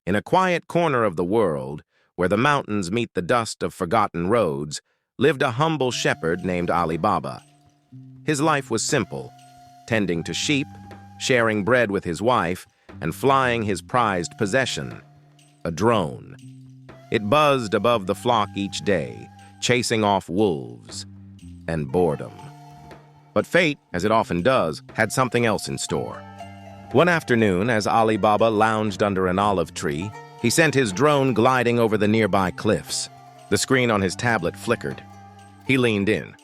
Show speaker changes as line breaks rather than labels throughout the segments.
In a quiet corner of the world, where the mountains meet the dust of forgotten roads, lived a humble shepherd named Ali Baba. His life was simple, tending to sheep, sharing bread with his wife, and flying his prized possession, a drone. It buzzed above the flock each day, chasing off wolves and boredom. But fate, as it often does, had something else in store. One afternoon, as Ali Baba lounged under an olive tree, he sent his drone gliding over the nearby cliffs. The screen on his tablet flickered. He leaned in.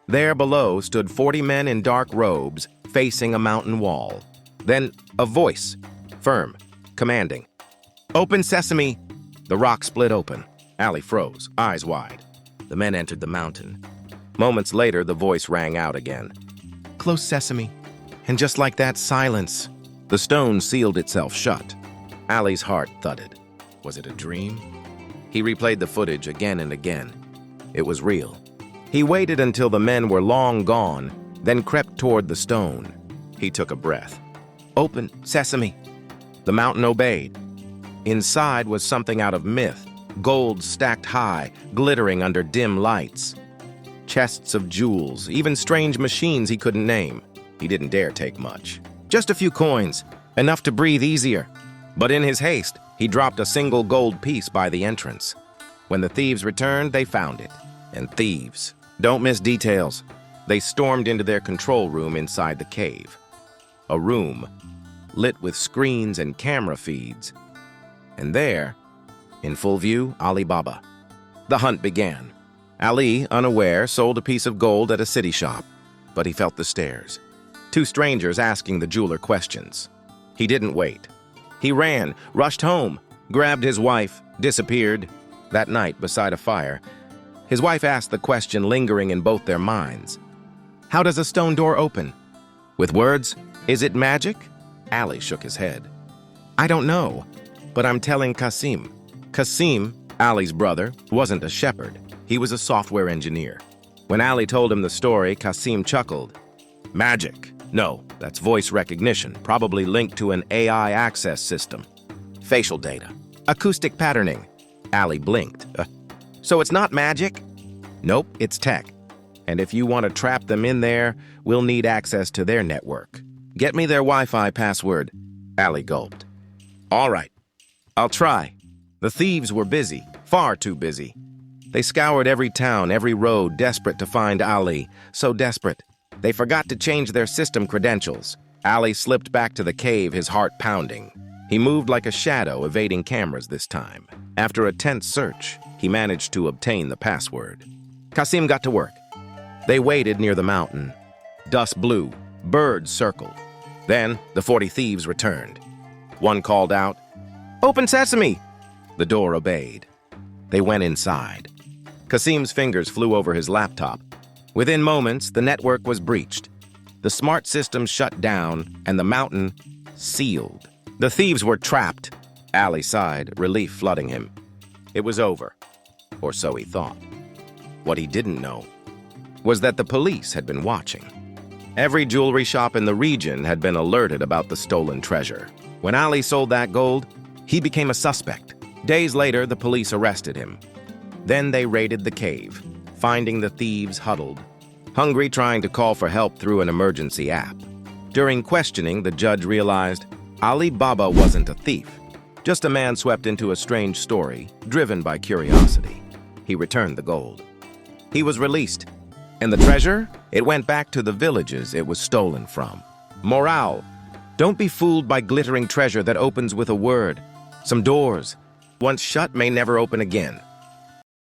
There below stood 40 men in dark robes, facing a mountain wall. Then a voice, firm, commanding. "Open sesame!" The rock split open. Ali froze, eyes wide. The men entered the mountain. Moments later, the voice rang out again. "Close sesame." And just like that, silence. The stone sealed itself shut. Ali's heart thudded. Was it a dream? He replayed the footage again and again. It was real. He waited until the men were long gone, then crept toward the stone. He took a breath. "Open sesame." The mountain obeyed. Inside was something out of myth, gold stacked high, glittering under dim lights. Chests of jewels, even strange machines he couldn't name. He didn't dare take much. Just a few coins, enough to breathe easier. But in his haste, he dropped a single gold piece by the entrance. When the thieves returned, they found it. And thieves don't miss details. They stormed into their control room inside the cave. A room lit with screens and camera feeds. And there, in full view, Ali Baba. The hunt began. Ali, unaware, sold a piece of gold at a city shop, but he felt the stares. Two strangers asking the jeweler questions. He didn't wait. He ran, rushed home, grabbed his wife, disappeared. That night, beside a fire, his wife asked the question lingering in both their minds. How does a stone door open? With words? Is it magic? Ali shook his head. I don't know, but I'm telling Kasim. Kasim, Ali's brother, wasn't a shepherd. He was a software engineer. When Ali told him the story, Kasim chuckled. Magic? No, that's voice recognition, probably linked to an AI access system. Facial data. Acoustic patterning. Ali blinked. So it's not magic? Nope, it's tech. And if you want to trap them in there, we'll need access to their network. Get me their Wi-Fi password. Ali gulped. All right, I'll try. The thieves were busy, far too busy. They scoured every town, every road, desperate to find Ali. So desperate, they forgot to change their system credentials. Ali slipped back to the cave, his heart pounding. He moved like a shadow, evading cameras this time. After a tense search, he managed to obtain the password. Kasim got to work. They waited near the mountain. Dust blew, birds circled. Then the 40 thieves returned. One called out, "Open sesame!" The door obeyed. They went inside. Kasim's fingers flew over his laptop. Within moments, the network was breached. The smart system shut down, and the mountain sealed. The thieves were trapped. Ali sighed, relief flooding him. It was over, or so he thought. What he didn't know was that the police had been watching. Every jewelry shop in the region had been alerted about the stolen treasure. When Ali sold that gold, he became a suspect. Days later, the police arrested him. Then they raided the cave, finding the thieves huddled, hungry, trying to call for help through an emergency app. During questioning, the judge realized Ali Baba wasn't a thief, just a man swept into a strange story, driven by curiosity. He returned the gold. He was released, and the treasure? It went back to the villages it was stolen from. Morale: don't be fooled by glittering treasure that opens with a word. Some doors, once shut, may never open again.